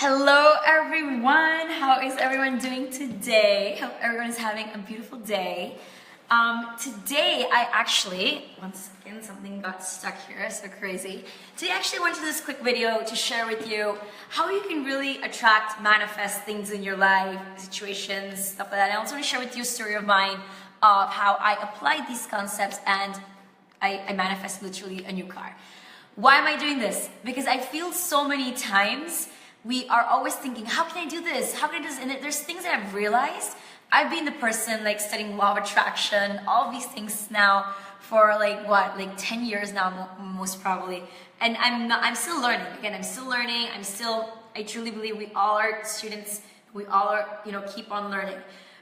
Hello everyone, how is everyone doing today? Hope everyone is having a beautiful day. Today I actually, one second, something got stuck here, so crazy. Today I actually wanted to do this quick video to share with you how you can really attract, manifest things in your life, situations, stuff like that. And I also want to share with you a story of mine of how I applied these concepts and I manifest literally a new car. Why am I doing this? Because I feel so many times we are always thinking, how can I do this? How can I do this? And there's things that I've realized. I've been the person like studying law of attraction, all of these things now for like 10 years now, most probably. And I'm still learning. Again, I'm still learning. I truly believe we all are students. We all are, keep on learning.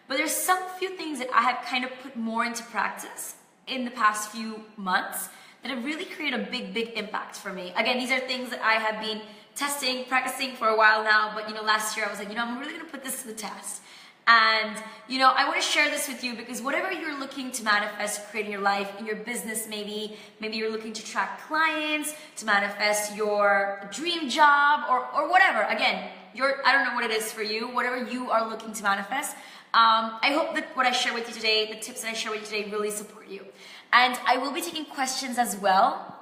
But there's some few things that I have kind of put more into practice in the past few months that have really created a big impact for me. Again, these are things that I have been testing, practicing for a while now, but last year I was like, I'm really gonna put this to the test. And I want to share this with you because whatever you're looking to manifest, create in your life, in your business, maybe you're looking to attract clients, to manifest your dream job or whatever. Again, I don't know what it is for you, whatever you are looking to manifest. I hope that what I share with you today, the tips that I share with you today really support you. And I will be taking questions as well.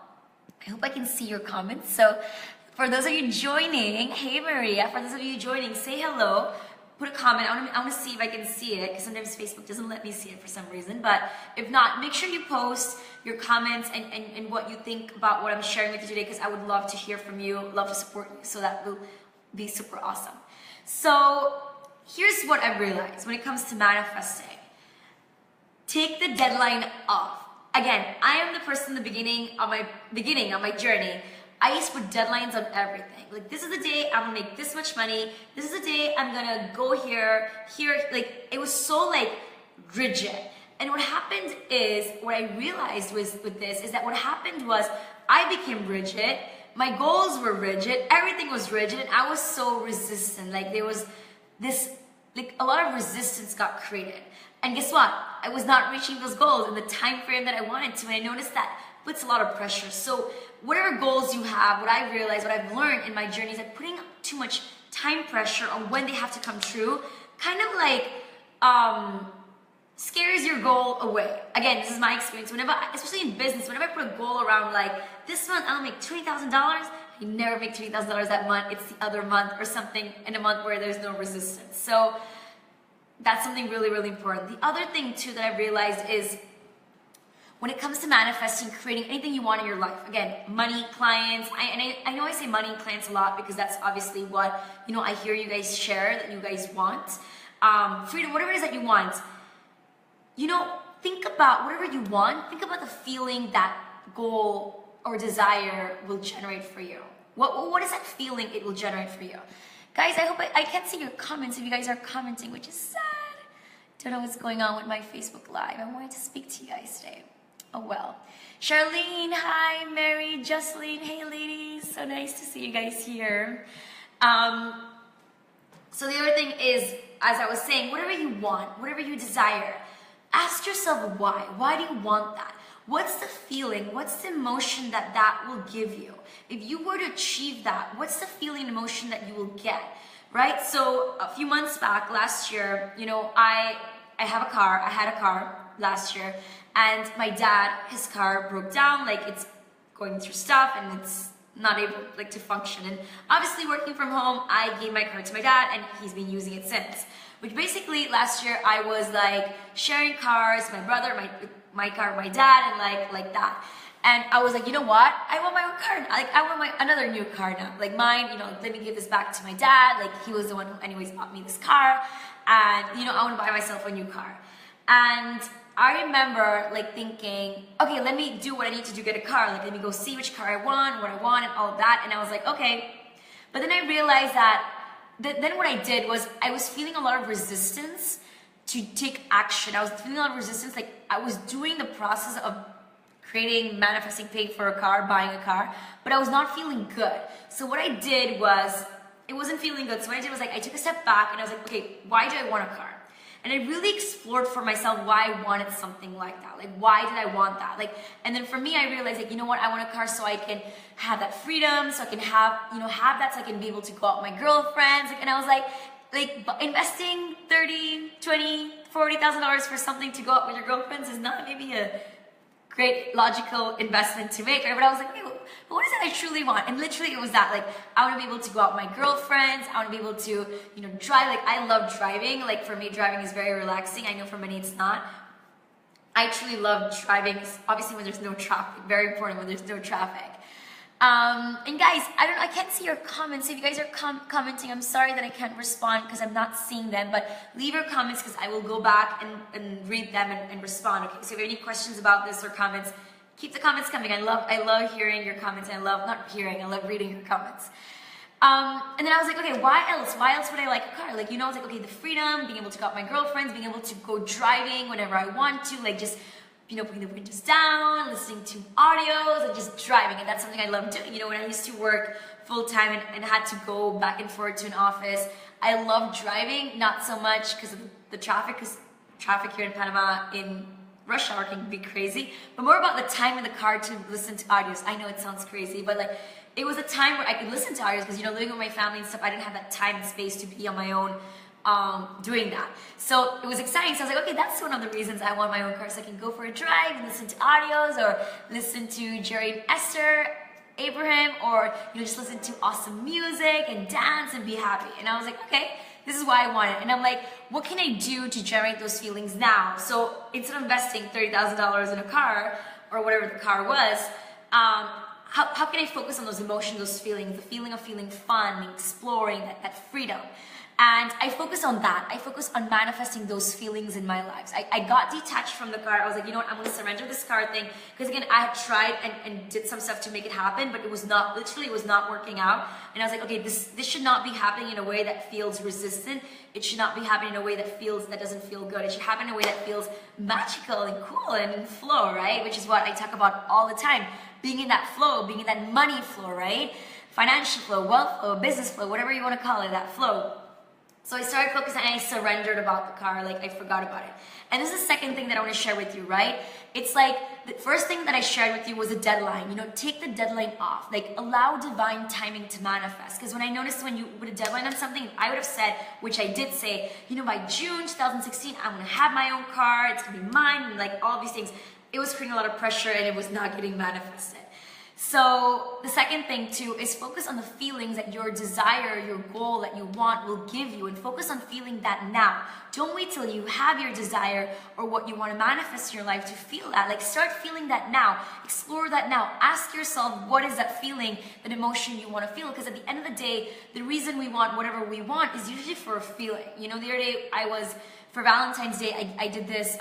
I hope I can see your comments. So for those of you joining, hey Maria, for those of you joining, say hello, put a comment. I want to see if I can see it because sometimes Facebook doesn't let me see it for some reason. But if not, make sure you post your comments and what you think about what I'm sharing with you today because I would love to hear from you, love to support you. So that will be super awesome. So here's what I've realized when it comes to manifesting. Take the deadline off. Again, I am the person in the beginning of my journey. I used to put deadlines on everything. Like, this is the day I'm gonna make this much money. This is the day I'm gonna go here. Like, it was so rigid. And what happened is, what I realized with this is that what happened was I became rigid. My goals were rigid. Everything was rigid. And I was so resistant. Like, there was this, a lot of resistance got created. And guess what? I was not reaching those goals in the time frame that I wanted to. And I noticed that puts a lot of pressure. So whatever goals you have, what I realized, what I've learned in my journey is that putting too much time pressure on when they have to come true kind of scares your goal away. Again, this is my experience. Whenever, especially in business, whenever I put a goal around this month I'll make $20,000, I never make $20,000 that month. It's the other month or something in a month where there's no resistance. So that's something really important. The other thing too that I've realized is when it comes to manifesting, creating anything you want in your life, again, money, clients, I know I say money and clients a lot because that's obviously what, I hear you guys share that you guys want. Freedom, whatever it is that you want, think about whatever you want, think about the feeling that goal or desire will generate for you. What is that feeling it will generate for you? Guys, I hope I can't see your comments if you guys are commenting, which is sad. Don't know what's going on with my Facebook Live. I wanted to speak to you guys today. Oh well. Charlene, hi. Mary, Jocelyn, hey ladies. So nice to see you guys here. So the other thing is, as I was saying, whatever you want, whatever you desire, ask yourself why. Why do you want that? What's the feeling? What's the emotion that will give you? If you were to achieve that, what's the feeling and emotion that you will get? Right? So a few months back, last year, I had a car last year, and my dad, his car broke down, it's going through stuff and it's not able to function. And obviously working from home, I gave my car to my dad and he's been using it since. Which basically last year I was sharing cars, my brother, my car, my dad, and like that. And I was like, you know what? I want my own car. I want another new car now. Mine, let me give this back to my dad. He was the one who anyways bought me this car. And, I want to buy myself a new car. And I remember thinking, okay, let me do what I need to do to get a car. Let me go see which car I want, what I want, and all of that. And I was like, okay. But then I realized that then what I did was I was feeling a lot of resistance to take action. I was feeling a lot of resistance. I was doing the process of creating, manifesting, paying for a car, buying a car, but I was not feeling good. So what I did was, it wasn't feeling good. So what I did was I took a step back and I was like, okay, why do I want a car? And I really explored for myself why I wanted something like that. Like, why did I want that? Like, and then for me, I realized, like, you know what? I want a car so I can have that freedom, so I can have, have that, so I can be able to go out with my girlfriends. Like, and I was like investing 30, 20, $40,000 for something to go out with your girlfriends is not maybe a great logical investment to make, right? But I was like, okay, but what is it I truly want? And literally it was that, like, I want to be able to go out with my girlfriends. I want to be able to, drive. Like, I love driving. Like, for me, driving is very relaxing. I know for many it's not. I truly love driving, obviously when there's no traffic. Very important when there's no traffic. And guys, I can't see your comments. If you guys are commenting, I'm sorry that I can't respond because I'm not seeing them, but leave your comments because I will go back and read them and respond. Okay, so if you have any questions about this or comments, keep the comments coming. I love hearing your comments, and I love reading your comments. And then I was like, okay, why else would I like a car? Like, I was like, okay, the freedom, being able to go out with my girlfriends, being able to go driving whenever I want to, like, just putting the windows down, listening to audios, and just driving. And that's something I love doing. When I used to work full-time and had to go back and forth to an office, I love driving, not so much because of the traffic, because traffic here in Panama in rush hour can be crazy, but more about the time in the car to listen to audios. I know it sounds crazy, but like, it was a time where I could listen to audios because, living with my family and stuff, I didn't have that time and space to be on my own doing that. So it was exciting. So I was like, okay, that's one of the reasons I want my own car, so I can go for a drive and listen to audios, or listen to Jerry and Esther Abraham, or just listen to awesome music and dance and be happy. And I was like, okay, this is what I wanted. And I'm like, what can I do to generate those feelings now? So instead of investing $30,000 in a car or whatever the car was, how can I focus on those emotions, those feelings, the feeling of feeling fun, exploring, that freedom? And I focus on that. I focus on manifesting those feelings in my lives. I got detached from the car. I was like, I'm going to surrender this car thing. Because again, I had tried and did some stuff to make it happen, but it was not working out. And I was like, okay, this should not be happening in a way that feels resistant. It should not be happening in a way that doesn't feel good. It should happen in a way that feels magical and cool and in flow, right? Which is what I talk about all the time. Being in that flow, being in that money flow, right? Financial flow, wealth flow, business flow, whatever you want to call it, that flow. So I started focusing and I surrendered about the car, like I forgot about it. And this is the second thing that I want to share with you, right? It's like the first thing that I shared with you was a deadline. Take the deadline off. Like, allow divine timing to manifest. Because when I noticed when you put a deadline on something, I would have said, which I did say, by June 2016, I'm going to have my own car. It's going to be mine, and like all these things. It was creating a lot of pressure and it was not getting manifested. So the second thing too is focus on the feelings that your desire, your goal that you want will give you, and focus on feeling that now. Don't wait till you have your desire or what you want to manifest in your life to feel that. Like, start feeling that now. Explore that now. Ask yourself, what is that feeling, that emotion you want to feel? Because at the end of the day, the reason we want whatever we want is usually for a feeling. The other day for Valentine's Day, I did this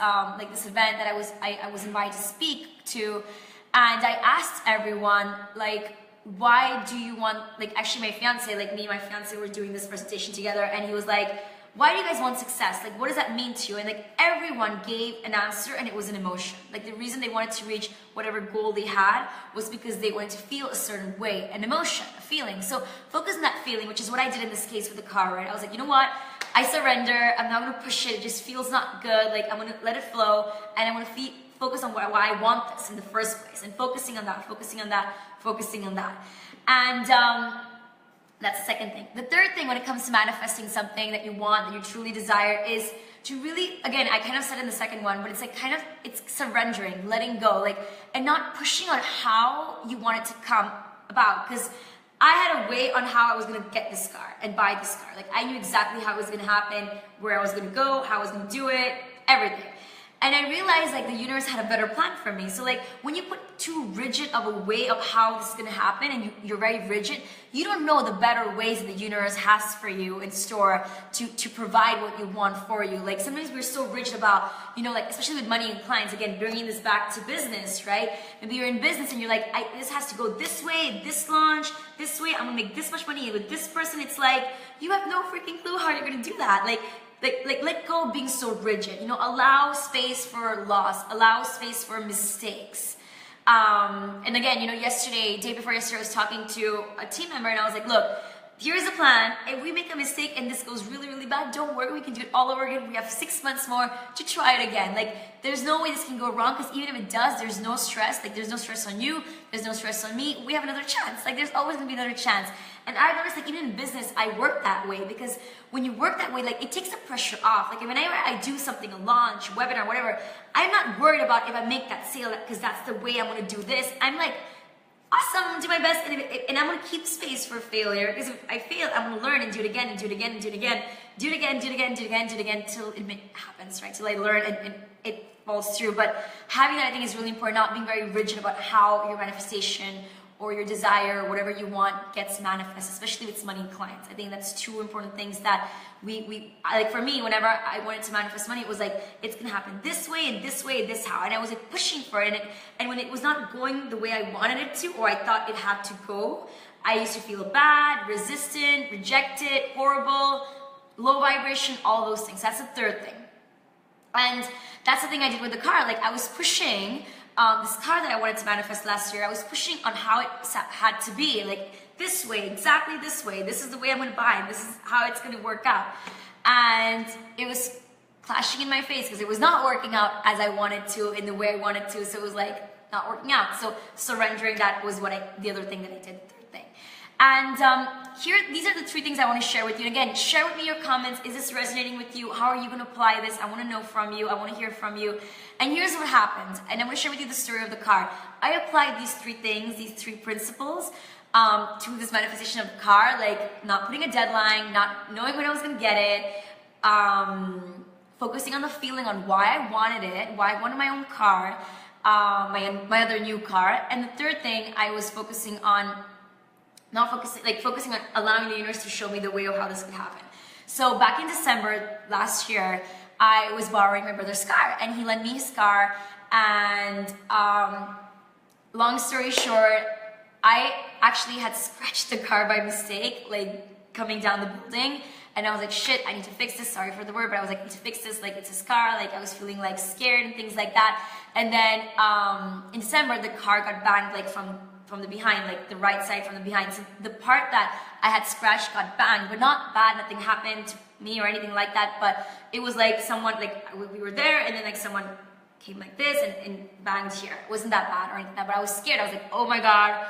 this event that I was invited to speak to. And I asked everyone, like, why do you want, actually my fiance, me and my fiance were doing this presentation together, and he was like, why do you guys want success? Like, what does that mean to you? And everyone gave an answer, and it was an emotion. The reason they wanted to reach whatever goal they had was because they wanted to feel a certain way, an emotion, a feeling. So focus on that feeling, which is what I did in this case with the car, right? I was like, you know what? I surrender. I'm not going to push it. It just feels not good. I'm going to let it flow, and I'm going to focus on why I want this in the first place, and focusing on that. And that's the second thing. The third thing when it comes to manifesting something that you want, that you truly desire, is to really, again, I kind of said in the second one, but it's it's surrendering, letting go, and not pushing on how you want it to come about. Because I had a way on how I was going to get this car and buy this car. I knew exactly how it was going to happen, where I was going to go, how I was going to do it, everything. And I realized the universe had a better plan for me. So when you put too rigid of a way of how this is going to happen, and you're very rigid, you don't know the better ways that the universe has for you in store to provide what you want for you. Sometimes we're so rigid about, especially with money and clients, again, bringing this back to business, right? Maybe you're in business and you're like, this has to go this way, this launch, this way, I'm going to make this much money with this person. It's you have no freaking clue how you're going to do that. Let go of being so rigid. Allow space for loss. Allow space for mistakes. And again, day before yesterday, I was talking to a team member, and I was like, look, here's the plan. If we make a mistake and this goes really, really bad, don't worry, we can do it all over again. We have 6 months more to try it again. Like, there's no way this can go wrong, because even if it does, there's no stress. Like, there's no stress on you, there's no stress on me. We have another chance. Like, there's always gonna be another chance. And I noticed, like, even in business, I work that way, because when you work that way, like, it takes the pressure off. Like, whenever I do something, a launch, webinar, whatever, I'm not worried about if I make that sale, because that's the way I'm gonna do this. I'm like, awesome, I'm gonna do my best, and I'm gonna keep space for failure, because if I fail, I'm gonna learn and do it again and do it again and do it again, do it again, do it again, do it again, do it again, till it happens, right? Till I learn and it falls through. But having that, I think, is really important, not being very rigid about how your manifestation or your desire or whatever you want gets manifest, especially with money and clients. I think that's two important things that we like. For me, whenever I wanted to manifest money, it was like, it's gonna happen this way and this way and this how, and I was like pushing for it, and when it was not going the way I wanted it to, or I thought it had to go, I used to feel bad, resistant, rejected, horrible, low vibration, all those things. That's the third thing. And that's the thing I did with the car. Like, I was pushing this car that I wanted to manifest last year. I was pushing on how it had to be, like, this way, exactly this way. This is the way I'm going to buy, and this is how it's going to work out. And it was clashing in my face, because it was not working out as I wanted to, in the way I wanted to. So it was like not working out. So surrendering that was the other thing that I did, the third thing. And these are the 3 things I want to share with you. And again, share with me your comments. Is this resonating with you? How are you going to apply this? I want to know from you. I want to hear from you. And here's what happened. And I'm going to share with you the story of the car. I applied these 3 things, these 3 principles to this manifestation of the car. Like, not putting a deadline, not knowing when I was going to get it, focusing on the feeling, on why I wanted it, why I wanted my own car, my other new car. And the third thing, I was focusing on focusing on allowing the universe to show me the way of how this could happen. So back in December last year, I was borrowing my brother's car, and he lent me his car. And long story short, I actually had scratched the car by mistake, like coming down the building. And I was like, shit, I need to fix this. Sorry for the word, but I was like, I need to fix this. Like, it's his car. Like, I was feeling like scared and things like that. And then in December, the car got banged, like from the behind, like the right side from the behind. So the part that I had scratched got banged, but not bad. Nothing happened to me or anything like that. But it was like someone, like, we were there, and then like someone came like this and banged here. It wasn't that bad or anything like that, but I was scared. I was like, oh my God,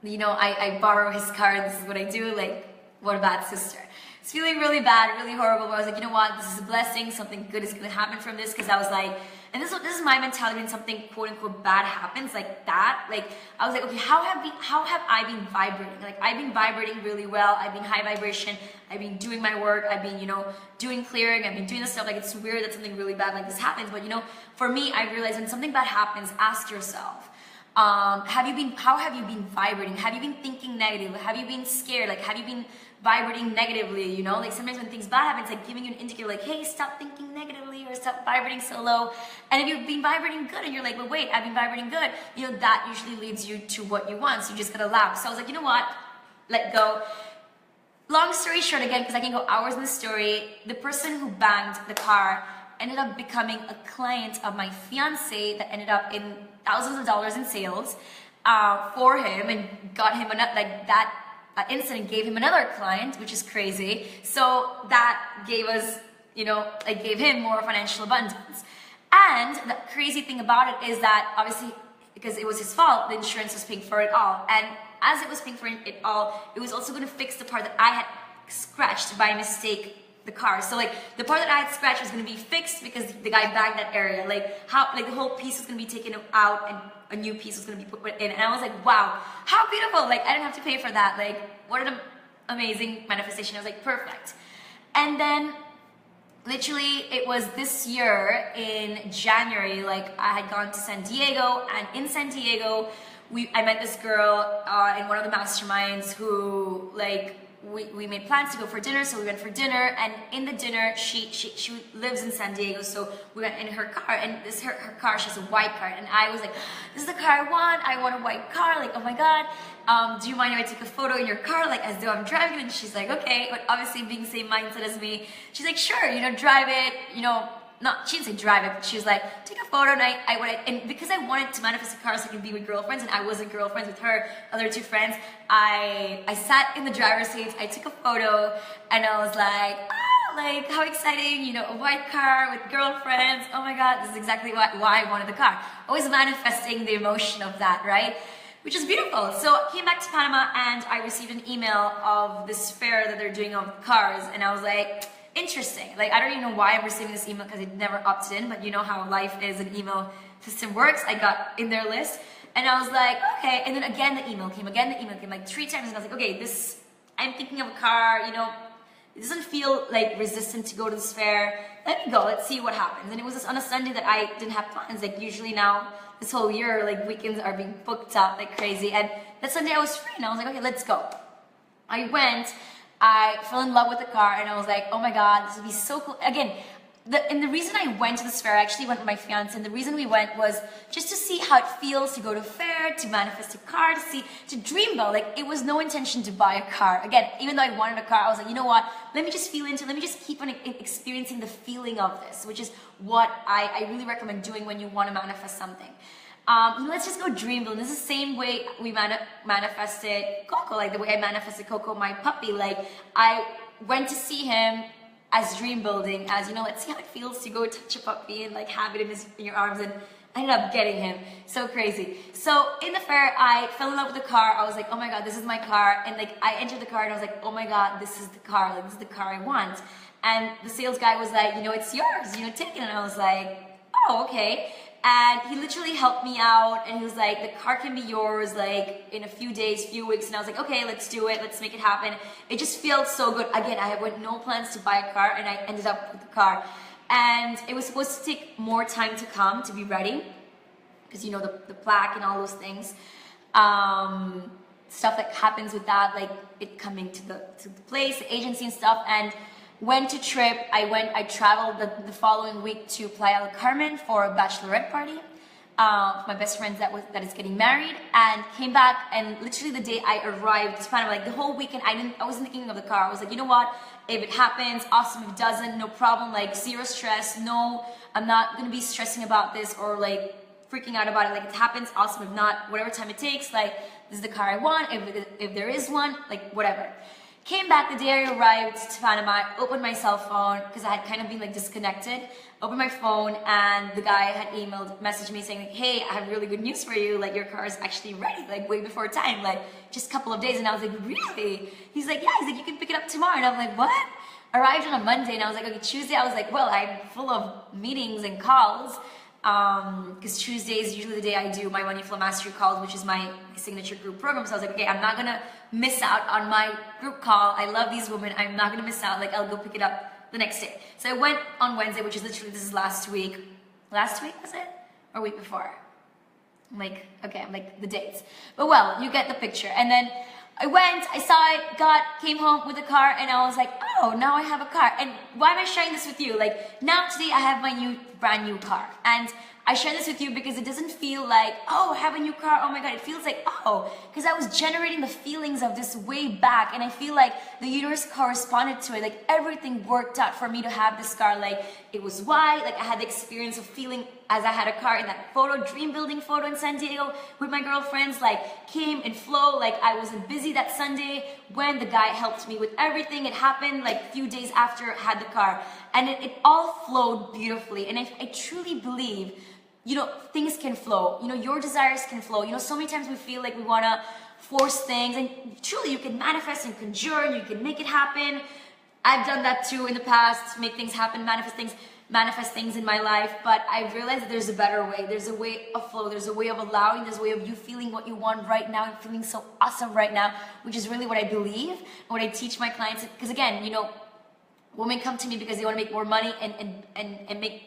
you know, I borrow his car. This is what I do. Like, what a bad sister. It's feeling really bad, really horrible. But I was like, you know what? This is a blessing. Something good is going to happen from this. Because I was like, and this is my mentality when something quote unquote bad happens like that. Like, I was like, okay, how have I been vibrating? Like, I've been vibrating really well. I've been high vibration. I've been doing my work. I've been, you know, doing clearing. I've been doing this stuff. Like, it's weird that something really bad like this happens. But, you know, for me, I realized when something bad happens, ask yourself, how have you been vibrating? Have you been thinking negative? Have you been scared? Like, have you been vibrating negatively? You know, like sometimes when things bad happen, it's like giving you an indicator, like, hey, stop thinking negatively, or stop vibrating so low. And if you've been vibrating good and you're like, well, wait, I've been vibrating good, you know, that usually leads you to what you want. So you just gotta allow. So I was like, you know what, let go. Long story short, again, because I can go hours in the story, the person who banged the car ended up becoming a client of my fiance that ended up in thousands of dollars in sales for him, and got him like that incident gave him another client, which is crazy. So that gave us, you know, it gave him more financial abundance. And the crazy thing about it is that obviously, because it was his fault, the insurance was paying for it all. And as it was paying for it all, it was also going to fix the part that I had scratched by mistake the car. So like the part that I had scratched was going to be fixed because the guy bagged that area. Like the whole piece was going to be taken out and a new piece was going to be put in. And I was like, wow, how beautiful. Like, I didn't have to pay for that. Like, what an amazing manifestation. I was like, perfect. And then literally it was this year in January, like I had gone to San Diego, and in San Diego, I met this girl in one of the masterminds who, like, we made plans to go for dinner, so we went for dinner, and in the dinner, she lives in San Diego, so we went in her car, and this her car, she has a white car, and I was like, this is the car I want a white car, like, oh my God, do you mind if I take a photo in your car, like, as though I'm driving? And she's like, okay, but obviously being the same mindset as me, she's like, sure, you know, drive it, you know, not, she didn't say drive it, but she was like, take a photo, and and because I wanted to manifest a car so I could be with girlfriends, and I wasn't girlfriends with her other two friends, I sat in the driver's seat, I took a photo, and I was like, like, how exciting, you know, a white car with girlfriends, oh my god, this is exactly why I wanted the car. Always manifesting the emotion of that, right? Which is beautiful. So I came back to Panama and I received an email of this fair that they're doing of cars, and I was like, interesting. Like, I don't even know why I'm receiving this email because I never opted in, but you know how life is and email system works. I got in their list and I was like, okay. And then again the email came, like 3 times, and I was like, okay, I'm thinking of a car, you know, it doesn't feel like resistant to go to this fair. Let me go, let's see what happens. And it was on a Sunday that I didn't have plans. Like usually now, this whole year, like weekends are being booked up like crazy. And that Sunday I was free and I was like, okay, let's go. I went, I fell in love with the car and I was like, oh my God, this would be so cool. Again, the reason I went to this fair, I actually went with my fiance, and the reason we went was just to see how it feels to go to a fair, to manifest a car, to dream about. Like, it was no intention to buy a car. Again, even though I wanted a car, I was like, you know what, let me just feel into it, let me just keep on experiencing the feeling of this, which is what I really recommend doing when you want to manifest something. Let's just go dream build. This is the same way we manifested Coco, like the way I manifested Coco, my puppy. Like, I went to see him as dream building, as, you know, let's see how it feels to go touch a puppy and like have it in your arms, and I ended up getting him. So crazy. So in the fair, I fell in love with the car. I was like, oh my God, this is my car. And like, I entered the car and I was like, oh my God, this is the car. Like, this is the car I want. And the sales guy was like, you know, it's yours, you know, take it. And I was like, oh, okay. And he literally helped me out, and he was like, the car can be yours, like, in a few days, few weeks. And I was like, okay, let's do it, let's make it happen. It just felt so good. Again, I had no plans to buy a car, and I ended up with the car. And it was supposed to take more time to come, to be ready, because, you know, the plaque and all those things. Stuff that happens with that, like it coming to the place, the agency and stuff. And went to trip. I traveled the following week to Playa del Carmen for a bachelorette party. My best friend that is getting married, and came back, and literally the day I arrived to Panama, like the whole weekend, I wasn't thinking of the car. I was like, you know what? If it happens, awesome. If it doesn't, no problem. Like, zero stress. No, I'm not gonna be stressing about this or like freaking out about it. Like, it happens, awesome. If not, whatever time it takes. Like, this is the car I want. If there is one, like whatever. Came back the day I arrived to Panama, I opened my cell phone because I had kind of been like disconnected. Opened my phone and the guy had messaged me saying like, hey, I have really good news for you. Like, your car is actually ready, like way before time, like just a couple of days. And I was like, really? He's like, yeah, he's like, you can pick it up tomorrow. And I'm like, what? Arrived on a Monday, and I was like, okay, Tuesday. I was like, well, I'm full of meetings and calls. Because Tuesday is usually the day I do my Money Flow Mastery calls, which is my signature group program. So I was like, okay, I'm not gonna miss out on my group call. I love these women. I'm not gonna miss out. Like, I'll go pick it up the next day. So I went on Wednesday, which is literally, this is last week. Last week, was it? Or week before? I'm like, okay, I'm like the dates. But well, you get the picture. And then I went, I saw it, came home with the car, and I was like, oh, now I have a car. And why am I sharing this with you? Like, now today I have my brand new car. And I share this with you because it doesn't feel like, oh, I have a new car, oh my God. It feels like, oh, because I was generating the feelings of this way back, and I feel like the universe corresponded to it. Like, everything worked out for me to have this car. Like, it was white, like I had the experience of feeling as I had a car in that photo, dream building photo in San Diego with my girlfriends, like came and flow. Like, I wasn't busy that Sunday when the guy helped me with everything. It happened like a few days after I had the car, and it all flowed beautifully. And I truly believe, you know, things can flow. You know, your desires can flow. You know, so many times we feel like we want to force things, and truly you can manifest and conjure and you can make it happen. I've done that too in the past, make things happen, manifest things in my life, but I realized that there's a better way. There's a way of flow. There's a way of allowing. There's a way of you feeling what you want right now and feeling so awesome right now, which is really what I believe and what I teach my clients. Because again, you know, women come to me because they want to make more money and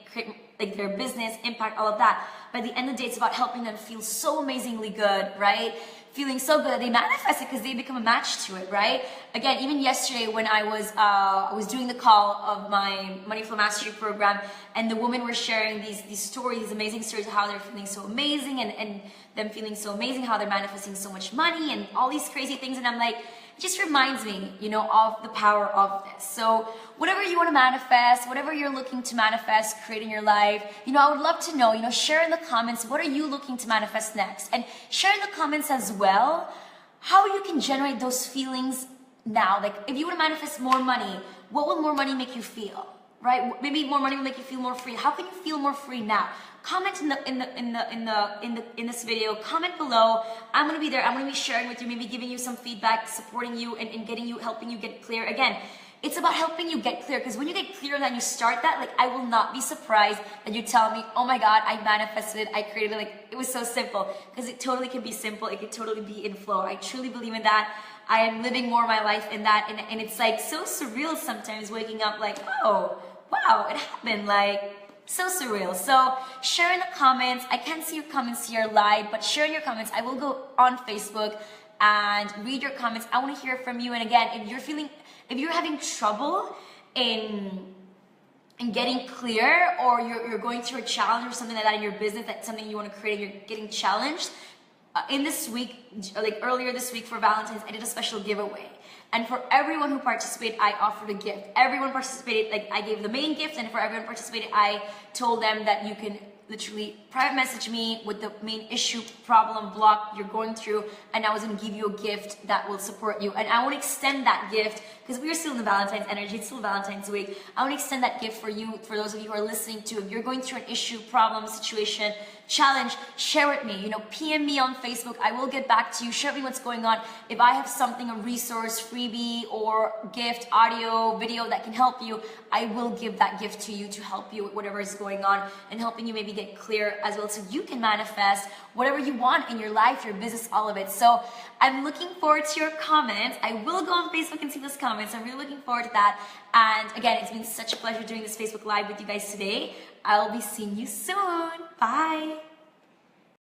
create like their business, impact, all of that. But at the end of the day, it's about helping them feel so amazingly good, right? Feeling so good that they manifest it because they become a match to it, right? Again, even yesterday when I was doing the call of my Money Flow Mastery program, and the women were sharing these stories, these amazing stories of how they're feeling so amazing, and them feeling so amazing, how they're manifesting so much money and all these crazy things. And I'm like, it just reminds me, you know, of the power of this. So whatever you want to manifest, whatever you're looking to manifest, create in your life, you know, I would love to know, you know, share in the comments, what are you looking to manifest next? And share in the comments as well, how you can generate those feelings now. Like if you want to manifest more money, what will more money make you feel? Right? Maybe more money will make you feel more free. How can you feel more free now? Comment in this video. Comment below. I'm gonna be there. I'm gonna be sharing with you, maybe giving you some feedback, supporting you, and getting you, helping you get clear. Again, it's about helping you get clear, because when you get clear and you start that, like, I will not be surprised that you tell me, oh my God, I manifested it, I created it, like, it was so simple. Because it totally can be simple. It can totally be in flow. I truly believe in that. I am living more of my life in that, and it's like so surreal sometimes, waking up like, oh wow, it happened, like so surreal. So share in the comments. I can't see your comments here live, but share in your comments. I will go on Facebook and read your comments. I want to hear from you. And again, if you're having trouble in getting clear, or you're going through a challenge or something like that in your business, that's something you want to create and you're getting challenged, in this week, like earlier this week for Valentine's, I did a special giveaway. And for everyone who participated, I offered a gift. Everyone participated, like I gave the main gift, and for everyone participated, I told them that you can literally private message me with the main issue, problem, block you're going through, and I was going to give you a gift that will support you. And I want to extend that gift, because we're still in the Valentine's energy, it's still Valentine's week. I want to extend that gift for you, for those of you who are listening to. If you're going through an issue, problem, situation, challenge, share with me. You know, PM me on Facebook. I will get back to you. Share with me what's going on. If I have something, a resource, freebie, or gift, audio, video that can help you, I will give that gift to you to help you with whatever is going on, and helping you maybe get clear as well, so you can manifest whatever you want in your life, your business, all of it. So I'm looking forward to your comments. I will go on Facebook and see those comments. I'm really looking forward to that. And again, it's been such a pleasure doing this Facebook Live with you guys today. I'll be seeing you soon. Bye.